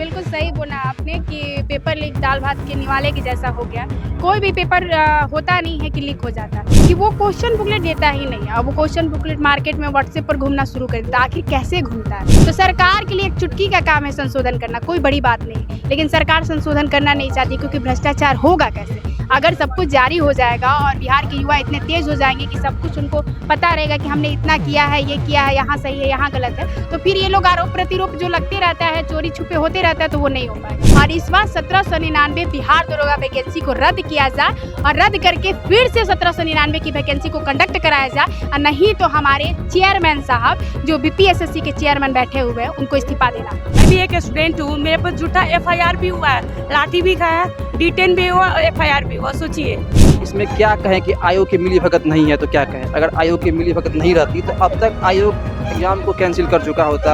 बिल्कुल सही बोला आपने कि पेपर लीक दाल भात के निवाले के जैसा हो गया। कोई भी पेपर होता नहीं है कि लीक हो जाता कि वो क्वेश्चन बुकलेट देता ही नहीं है। अब वो क्वेश्चन बुकलेट मार्केट में व्हाट्सएप पर घूमना शुरू कर देता, आखिर कैसे घूमता है। तो सरकार के लिए एक चुटकी का काम है संशोधन करना, कोई बड़ी बात नहीं, लेकिन सरकार संशोधन करना नहीं चाहती क्योंकि भ्रष्टाचार होगा कैसे। अगर सब कुछ जारी हो जाएगा और बिहार के युवा इतने तेज हो जाएंगे कि सब कुछ उनको पता रहेगा कि हमने इतना किया है, ये किया है, यहाँ सही है, यहाँ गलत है, तो फिर ये लोग आरोप प्रतिरोप जो लगते रहता है, चोरी छुपे होते रहता है, तो वो नहीं हो पाएगा। और इस बार 1799 बिहार दरोगा वैकेंसी को रद्द किया जाए और रद्द करके फिर से 1799 की वैकेंसी को कंडक्ट कराया जाए, और नहीं तो हमारे चेयरमैन साहब जो बीपीएसएससी के चेयरमैन बैठे हुए हैं उनको इस्तीफा देना। मैं भी एक स्टूडेंट हूँ, मेरे पर झूठा एफआईआर भी हुआ है, लाठी भी खाया, डिटेन भी हुआ, एफआईआर भी हुआ। सोचिए इसमें क्या कहें कि आयोग की मिलीभगत नहीं है तो क्या कहें। अगर आयोग की मिलीभगत नहीं रहती तो अब तक आयोग एग्जाम को कैंसिल कर चुका होता।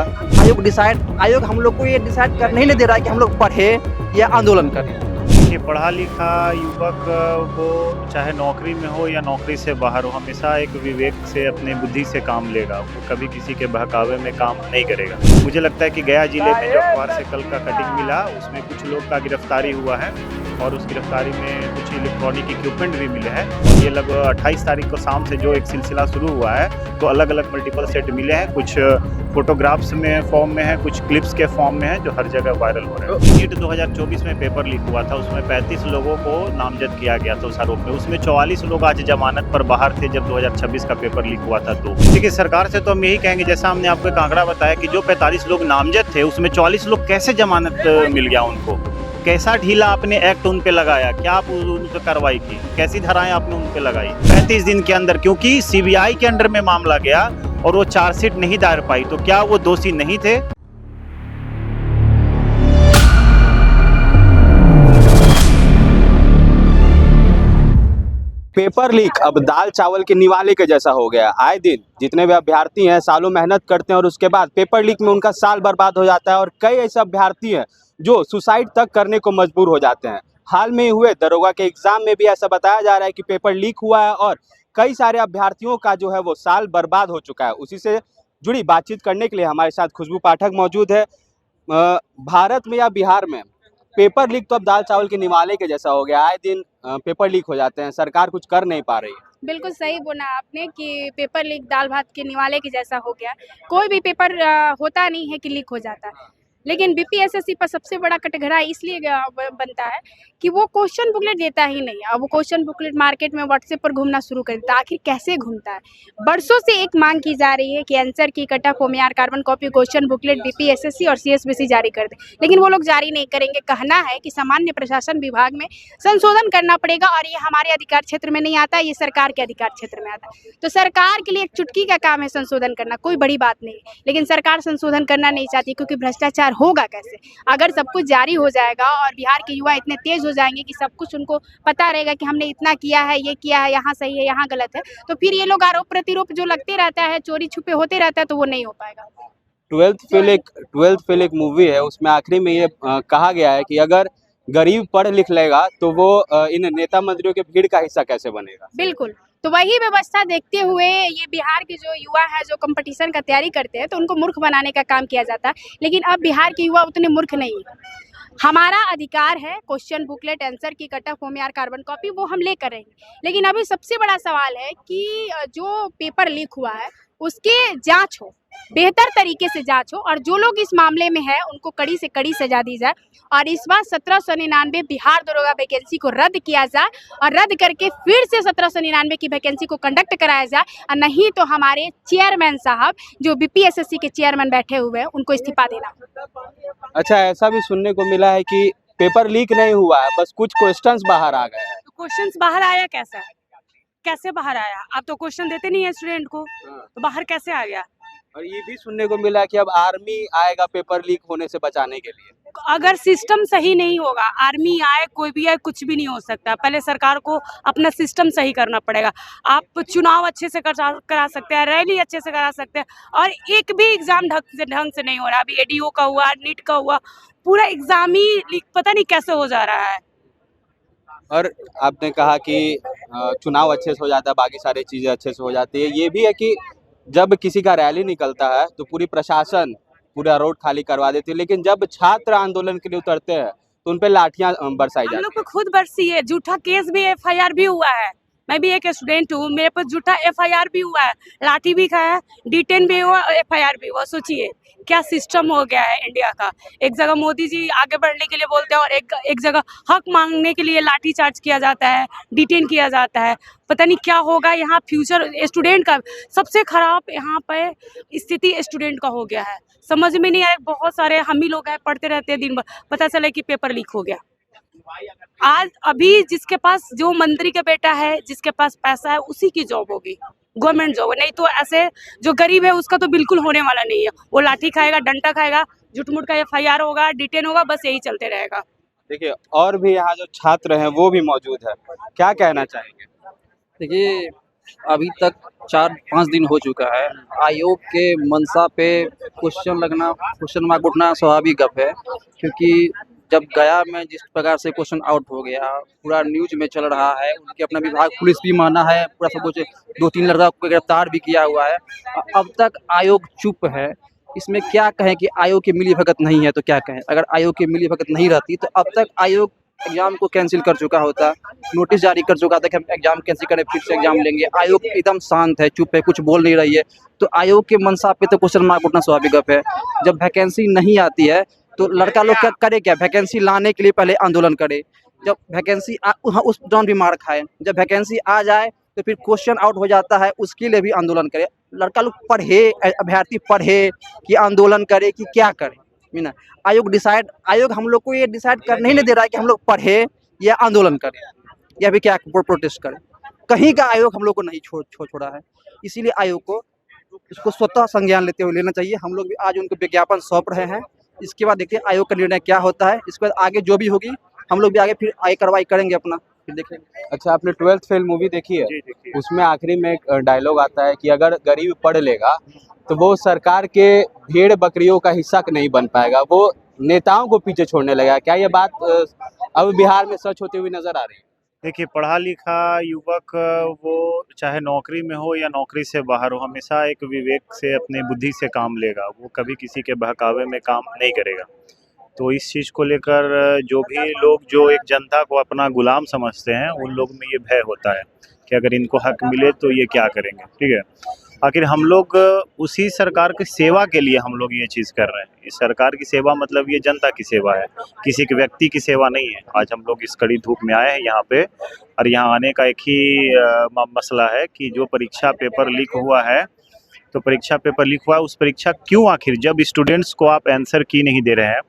आयोग हम लोग को ये डिसाइड करने ही नहीं दे रहा है कि हम लोग पढ़े या आंदोलन करें। कि पढ़ा लिखा युवक को चाहे नौकरी में हो या नौकरी से बाहर हो, हमेशा एक विवेक से अपनी बुद्धि से काम लेगा, वो कभी किसी के बहकावे में काम नहीं करेगा। मुझे लगता है कि गया जिले में जो अखबार से कल का कटिंग मिला उसमें कुछ लोग का गिरफ्तारी हुआ है और उस गिरफ्तारी में कुछ इलेक्ट्रॉनिक इक्विपमेंट भी मिले हैं। ये लगभग 28 तारीख को शाम से जो एक सिलसिला शुरू हुआ है तो अलग अलग मल्टीपल सेट मिले हैं, कुछ फोटोग्राफ्स में फॉर्म में है, कुछ क्लिप्स के फॉर्म में है जो हर जगह वायरल हो रहे हैं। नीट 2024 में पेपर लीक हुआ था, उसमें 35 लोगों को नामजद किया गया था उस आरोप में। उसमें 44 लोग आज जमानत पर बाहर थे जब 2026 का पेपर लीक हुआ था। तो देखिए सरकार से तो हम यही कहेंगे, जैसा हमने आपको एक आंकड़ा बताया कि जो 45 लोग नामजद थे उसमें 44 लोग कैसे जमानत मिल गया उनको, कैसा ढीला आपने एक्ट उन पे लगाया, क्या आप उन पे कार्रवाई की, कैसी धाराएं आपने उन पे लगाई 35 दिन के अंदर, क्योंकि सीबीआई के अंडर में मामला गया और वो चार्जशीट नहीं दायर पाई, तो क्या वो दोषी नहीं थे। पेपर लीक अब दाल चावल के निवाले के जैसा हो गया। आए दिन जितने भी अभ्यर्थी हैं सालों मेहनत करते हैं और उसके बाद पेपर लीक में उनका साल बर्बाद हो जाता है और कई ऐसे अभ्यर्थी हैं जो सुसाइड तक करने को मजबूर हो जाते हैं। हाल में हुए दरोगा के एग्जाम में भी ऐसा बताया जा रहा है कि पेपर लीक हुआ है और कई सारे अभ्यर्थियों का जो है वो साल बर्बाद हो चुका है। उसी से जुड़ी बातचीत करने के लिए हमारे साथ खुशबू पाठक मौजूद है। भारत में या बिहार में पेपर लीक तो अब दाल चावल के निवाले के जैसा हो गया। आए दिन पेपर लीक हो जाते हैं, सरकार कुछ कर नहीं पा रही है। बिल्कुल सही बोला आपने कि पेपर लीक दाल भात के निवाले के जैसा हो गया। कोई भी पेपर होता नहीं है कि लीक हो जाता है, लेकिन बीपीएसएससी पर सबसे बड़ा कटघरा इसलिए बनता है कि वो क्वेश्चन बुकलेट देता ही नहीं है। अब वो क्वेश्चन बुकलेट मार्केट में व्हाट्सएप पर घूमना शुरू कर देता, आखिर कैसे घूमता है। वर्षों से एक मांग की जा रही है कि आंसर की cut off OMR carbon copy question booklet BPSSC और सीएसबीसी जारी कर दे, लेकिन वो लोग जारी नहीं करेंगे। कहना है कि सामान्य प्रशासन विभाग में संशोधन करना पड़ेगा और ये हमारे अधिकार क्षेत्र में नहीं आता, ये सरकार के अधिकार क्षेत्र में आता है। तो सरकार के लिए एक चुटकी का काम है संशोधन करना, कोई बड़ी बात नहीं, लेकिन सरकार संशोधन करना नहीं चाहती क्योंकि भ्रष्टाचार होगा कैसे। अगर सब कुछ जारी हो जाएगा और बिहार के युवा इतने तेज हो जाएंगे कि सब कुछ उनको पता रहेगा कि हमने इतना किया है, ये किया है, यहाँ सही है, यहाँ गलत है, तो फिर ये लोग आरोप प्रतिरोप जो लगते रहता है, चोरी छुपे होते रहता है, तो वो नहीं हो पाएगा। 12th फेल एक मूवी है, उसमें आखिरी में ये कहा गया है कि अगर गरीब पढ़ लिख लेगा तो वो इन नेता मंत्रियों के भीड़ का हिस्सा कैसे बनेगा। बिल्कुल, तो वही व्यवस्था देखते हुए ये बिहार के जो युवा है जो कंपटीशन का तैयारी करते हैं तो उनको मूर्ख बनाने का काम किया जाता है, लेकिन अब बिहार के युवा उतने मूर्ख नहीं है। हमारा अधिकार है क्वेश्चन बुकलेट आंसर की cut off OMR carbon copy, वो हम लेकर रहेंगे, लेकिन अभी सबसे बड़ा सवाल है कि जो पेपर लीक हुआ है उसके जांच हो, बेहतर तरीके से जांच हो और जो लोग इस मामले में है उनको कड़ी से कड़ी सजा दी जाए। और इस बार 1799 बिहार दरोगा वैकेंसी को रद्द किया जाए और रद्द करके फिर से 1799 की वैकेंसी को कंडक्ट कराया जाए, और नहीं तो हमारे चेयरमैन साहब जो बीपीएसएससी के चेयरमैन बैठे हुए हैं उनको इस्तीफा देना। अच्छा, ऐसा भी सुनने को मिला है कि पेपर लीक नहीं हुआ है, बस कुछ क्वेश्चंस बाहर आ गए हैं। तो क्वेश्चंस बाहर आया कैसे बाहर आया? आप तो क्वेश्चन देते नहीं है स्टूडेंट को, तो बाहर कैसे आ गया? और ये भी सुनने को मिला कि अब आर्मी आएगा पेपर लीक होने से बचाने के लिए। अगर सिस्टम सही नहीं होगा, आर्मी आए कोई भी आए कुछ भी नहीं हो सकता। पहले सरकार को अपना सिस्टम सही करना पड़ेगा। आप चुनाव अच्छे से करा सकते हैं, रैली अच्छे से करा सकते हैं, और एक भी एग्जाम ढंग से नहीं हो रहा। अभी एडीओ का हुआ, नीट का हुआ, पूरा एग्जाम ही लीक पता नहीं कैसे हो जा रहा है। और आपने कहा कि चुनाव अच्छे से हो जाता है, बाकी सारी चीजें अच्छे से हो जाती है। ये भी है कि जब किसी का रैली निकलता है तो पूरी प्रशासन पूरा रोड खाली करवा देती है, लेकिन जब छात्र आंदोलन के लिए उतरते हैं तो उन पे लाठियां बरसाई हम जाती लोग पे खुद बरसी है, झूठा केस भी एफआईआर भी हुआ है। मैं भी एक स्टूडेंट हूँ, मेरे पर झूठा एफआईआर भी हुआ है, लाठी भी खाया, डिटेन भी हुआ, एफआईआर भी हुआ। सोचिए क्या सिस्टम हो गया है इंडिया का। एक जगह मोदी जी आगे बढ़ने के लिए बोलते हैं और एक जगह हक मांगने के लिए लाठी चार्ज किया जाता है, डिटेन किया जाता है। पता नहीं क्या होगा यहाँ फ्यूचर स्टूडेंट का। सबसे खराब यहाँ पे स्थिति स्टूडेंट का हो गया है, समझ में नहीं आया। बहुत सारे हम ही लोग हैं, पढ़ते रहते हैं दिन भर, पता चला कि पेपर लीक हो गया। आज अभी जिसके पास, जो मंत्री का बेटा है, जिसके पास पैसा है, उसी की जॉब होगी, गवर्नमेंट जॉब। नहीं तो ऐसे जो गरीब है उसका तो बिल्कुल होने वाला नहीं है। वो लाठी खाएगा, डंडा खाएगा, झूठ-मूठ का एफआईआर होगा, डिटेन होगा, बस यही चलते रहेगा। देखिए और भी यहाँ जो छात्र हैं वो भी मौजूद है, क्या कहना चाहेंगे? देखिए अभी तक 4-5 दिन हो चुका है, आयोग के मंशा पे क्वेश्चन मार्क उठना स्वाभाविक गप है, क्योंकि जब गया में जिस प्रकार से क्वेश्चन आउट हो गया, पूरा न्यूज में चल रहा है, उनके अपना विभाग पुलिस भी माना है, पूरा सब कुछ 2-3 लड़का को गिरफ्तार भी किया हुआ है। अब तक आयोग चुप है। इसमें क्या कहें कि आयोग की मिलीभगत नहीं है तो क्या कहें। अगर आयोग की मिलीभगत नहीं रहती तो अब तक आयोग एग्जाम को कैंसिल कर चुका होता, नोटिस जारी कर चुका था कि हम एग्जाम कैंसिल करें, फिर से एग्जाम लेंगे। आयोग एकदम शांत है, चुप है, कुछ बोल नहीं रही है, तो आयोग के मंशा पे तो क्वेश्चन मार्क उठना स्वाभाविक गप है। जब वैकेंसी नहीं आती है तो लड़का लोग क्या करे, क्या वैकेंसी लाने के लिए पहले आंदोलन करे। जब वैकेंसी उस दौरान भी मार खाए, जब वैकेंसी आ जाए तो फिर क्वेश्चन आउट हो जाता है, उसके लिए भी आंदोलन करे। लड़का लोग पढ़े, अभ्यर्थी पढ़े कि आंदोलन करे कि क्या करे ना। आयोग हम लोग को ये डिसाइड करने ही नहीं दे रहा है कि हम लोग पढ़े या आंदोलन करें या फिर क्या प्रोटेस्ट करें। कहीं का आयोग हम लोग को नहीं छोड़ा है। इसीलिए आयोग को इसको स्वतः संज्ञान लेते हुए लेना चाहिए। हम लोग भी आज उनको विज्ञापन सौंप रहे हैं। इसके बाद देखते हैं आयोग का निर्णय क्या होता है। इसके बाद आगे जो भी होगी हम लोग भी आगे फिर आगे कार्रवाई करेंगे अपना, फिर देखेंगे। अच्छा, आपने 12th फेल मूवी देखी है? जी, देखिए। उसमें आखिरी में एक डायलॉग आता है कि अगर गरीब पढ़ लेगा तो वो सरकार के भेड़ बकरियों का हिस्सा नहीं बन पाएगा, वो नेताओं को पीछे छोड़ने लगेगा। क्या ये बात अब बिहार में सच होती हुई नजर आ रही है? देखिए, पढ़ा लिखा युवक वो चाहे नौकरी में हो या नौकरी से बाहर हो, हमेशा एक विवेक से, अपनी बुद्धि से काम लेगा। वो कभी किसी के बहकावे में काम नहीं करेगा। तो इस चीज़ को लेकर जो भी लोग जो एक जनता को अपना गुलाम समझते हैं, उन लोग में ये भय होता है कि अगर इनको हक मिले तो ये क्या करेंगे। ठीक है, आखिर हम लोग उसी सरकार की सेवा के लिए हम लोग ये चीज़ कर रहे हैं। इस सरकार की सेवा मतलब ये जनता की सेवा है, किसी के व्यक्ति की सेवा नहीं है। आज हम लोग इस कड़ी धूप में आए हैं यहाँ पे, और यहाँ आने का एक ही मसला है कि जो परीक्षा पेपर लीक हुआ है, तो परीक्षा पेपर लीक हुआ, उस परीक्षा क्यों, आखिर जब स्टूडेंट्स को आप आंसर की नहीं दे रहे हैं,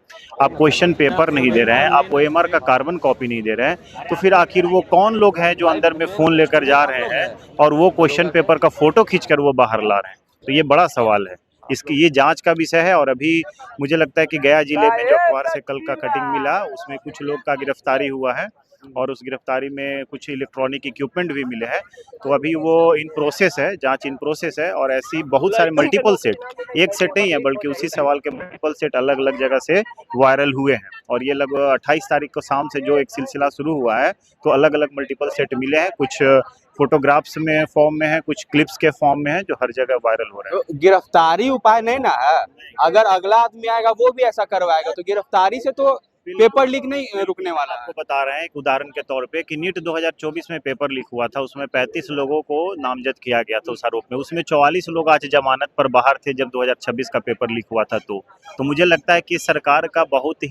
आप क्वेश्चन पेपर नहीं दे रहे हैं, आप OMR का कार्बन कॉपी नहीं दे रहे हैं, तो फिर आखिर वो कौन लोग हैं जो अंदर में फ़ोन लेकर जा रहे हैं और वो क्वेश्चन पेपर का फ़ोटो खींचकर वो बाहर ला रहे हैं? तो ये बड़ा सवाल है, इसकी ये जांच का विषय है। और अभी मुझे लगता है कि गया जिले में जो अखबार से कल का कटिंग मिला, उसमें कुछ लोग का गिरफ्तारी हुआ है और उस गिरफ्तारी में कुछ इलेक्ट्रॉनिक इक्विपमेंट भी मिले हैं। तो अभी वो इन प्रोसेस है, जांच इन प्रोसेस है। और ऐसी बहुत सारे मल्टीपल सेट, एक सेट नहीं है बल्कि उसी सवाल के मल्टीपल सेट अलग अलग जगह से वायरल हुए हैं। और ये लगभग 28 तारीख को शाम से जो एक सिलसिला शुरू हुआ है, तो अलग अलग मल्टीपल सेट मिले हैं। कुछ फोटोग्राफ्स में फॉर्म में है, कुछ क्लिप्स के फॉर्म में है, जो हर जगह वायरल हो रहा है। तो गिरफ्तारी उपाय नहीं ना है, अगर अगला आदमी आएगा वो भी ऐसा करवाएगा तो गिरफ्तारी से तो पेपर लीक नहीं रुकने वाला है। आपको बता रहे हैं एक उदाहरण के तौर पे कि नीट 2024 में पेपर लीक हुआ था, उसमें 35 लोगों को नामजद किया गया था उस आरोप में। उसमें 44 लोग आज जमानत पर बाहर थे जब 2026 का पेपर लीक हुआ था। तो मुझे लगता है कि सरकार का बहुत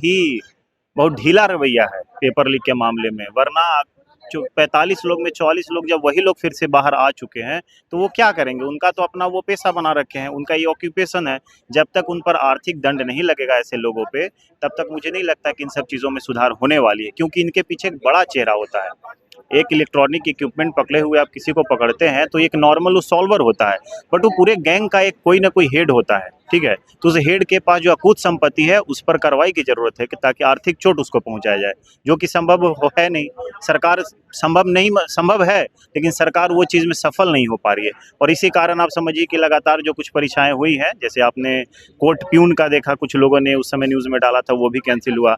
ढीला रवैया है पेपर लीक के मामले में। वरना 45 लोग में 44 लोग जब वही लोग फिर से बाहर आ चुके हैं तो वो क्या करेंगे? उनका तो अपना वो पेशा बना रखे हैं, उनका ये ऑक्यूपेशन है। जब तक उन पर आर्थिक दंड नहीं लगेगा ऐसे लोगों पे, तब तक मुझे नहीं लगता कि इन सब चीज़ों में सुधार होने वाली है, क्योंकि इनके पीछे एक बड़ा चेहरा होता है। एक इलेक्ट्रॉनिक इक्विपमेंट पकड़े हुए आप किसी को पकड़ते हैं तो एक नॉर्मल सॉल्वर होता है, बट वो पूरे गैंग का एक कोई ना कोई हेड होता है। ठीक है, तो उस हेड के पास जो अकूत संपत्ति है उस पर कार्रवाई की जरूरत है कि ताकि आर्थिक चोट उसको पहुंचाया जाए, जो कि संभव है नहीं। सरकार संभव है, लेकिन सरकार वो चीज़ में सफल नहीं हो पा रही है। और इसी कारण आप समझिए कि लगातार जो कुछ परीक्षाएं हुई हैं, जैसे आपने कोर्ट प्यून का देखा, कुछ लोगों ने उस समय न्यूज़ में डाला था, वो भी कैंसिल हुआ।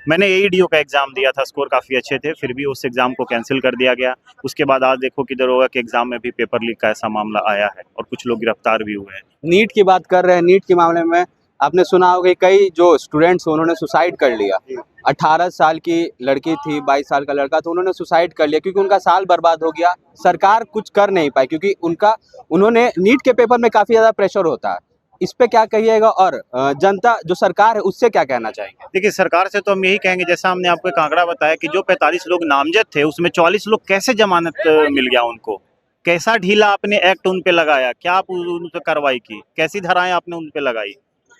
मैंने AEDO का एग्ज़ाम दिया था, स्कोर काफ़ी अच्छे थे, फिर भी उस एग्ज़ाम को कैंसिल कर दिया गया। उसके बाद आज देखो किधर होगा कि एग्ज़ाम में भी पेपर लीक का ऐसा मामला आया है और कुछ लोग गिरफ्तार भी हुए हैं। नीट की बात कर रहे हैं, नीट के मामले में आपने सुना होगा कि कई जो स्टूडेंट्स उन्होंने सुसाइड कर लिया। 18 साल की लड़की थी, 22 साल का लड़का था, उन्होंने सुसाइड कर लिया क्योंकि उनका साल बर्बाद हो गया। सरकार कुछ कर नहीं पाई क्योंकि उन्होंने नीट के पेपर में काफ़ी ज़्यादा प्रेशर होता है। इस पे क्या कहिएगा और जनता जो सरकार है उससे क्या कहना चाहेंगे? देखिए, सरकार से तो हम यही कहेंगे, जैसा हमने आपको एक आंकड़ा बताया कि जो 45 लोग नामजद थे उसमें 44 लोग कैसे जमानत मिल गया उनको, कैसा ढीला आपने एक्ट उन पे लगाया, क्या आप उन पे कार्रवाई की, कैसी धाराएं आपने उन पे लगाई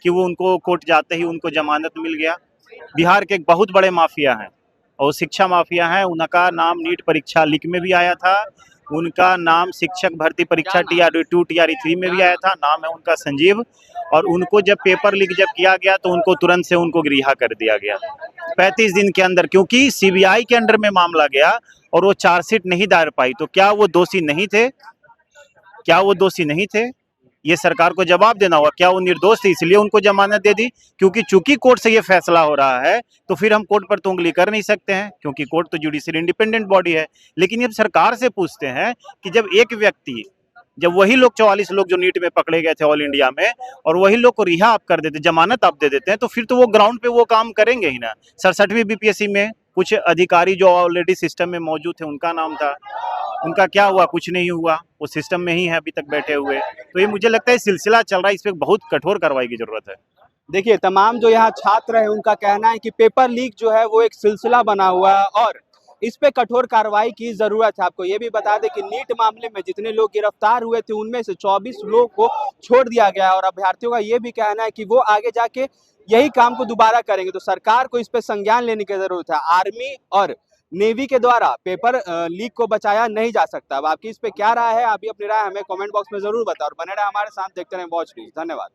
कि वो उनको कोर्ट जाते ही उनको जमानत मिल गया। बिहार के एक बहुत बड़े माफिया हैं और शिक्षा माफिया हैं, उनका नाम नीट परीक्षा लीक में भी आया था, उनका नाम शिक्षक भर्ती परीक्षा TR2 TR3 में भी आया था, नाम है उनका संजीव। और उनको जब पेपर लीक जब किया गया तो उनको तुरंत से उनको रिहा कर दिया गया 35 दिन के अंदर, क्योंकि CBI के अंडर में मामला गया और वो चार्जशीट नहीं दायर पाई। तो क्या वो दोषी नहीं थे? क्या वो दोषी नहीं थे? ये सरकार को जवाब देना होगा। क्या वो निर्दोष थे इसलिए उनको जमानत दे दी? क्योंकि चूंकि कोर्ट से ये फैसला हो रहा है तो फिर हम कोर्ट पर तो उंगली कर नहीं सकते हैं, क्योंकि कोर्ट तो जुडिशियल इंडिपेंडेंट बॉडी है। लेकिन ये सरकार से पूछते हैं कि जब एक व्यक्ति, जब वही लोग 44 लोग जो नीट में पकड़े गए थे ऑल इंडिया में, और वही लोग को रिहा आप कर देते, जमानत आप दे देते हैं, तो फिर तो वो ग्राउंड पे वो काम करेंगे ही ना। 67वीं BPSC में कुछ अधिकारी जो ऑलरेडी सिस्टम में मौजूद थे, उनका नाम था, उनका क्या हुआ? कुछ नहीं हुआ, वो सिस्टम में ही है अभी तक बैठे हुए। तो ये मुझे लगता है सिलसिला चल रहा है, इस पर बहुत कठोर कार्रवाई की जरूरत है। देखिए, तमाम जो यहाँ छात्र हैं उनका कहना है कि पेपर लीक जो है वो एक सिलसिला बना हुआ है और इस पे कठोर कार्रवाई की जरूरत है। आपको ये भी बता दें कि नीट मामले में जितने लोग गिरफ्तार हुए थे उनमें से 24 लोग को छोड़ दिया गया है और अभ्यर्थियों का ये भी कहना है कि वो आगे जाके यही काम को दोबारा करेंगे। तो सरकार को इस पे संज्ञान लेने की जरूरत है। आर्मी और नेवी के द्वारा पेपर लीक को बचाया नहीं जा सकता। अब आपकी इस पे क्या राय है? आप भी अपनी राय हमें कमेंट बॉक्स में जरूर बताओ और बने रहे हमारे साथ, देखते रहें वॉच न्यूज। धन्यवाद।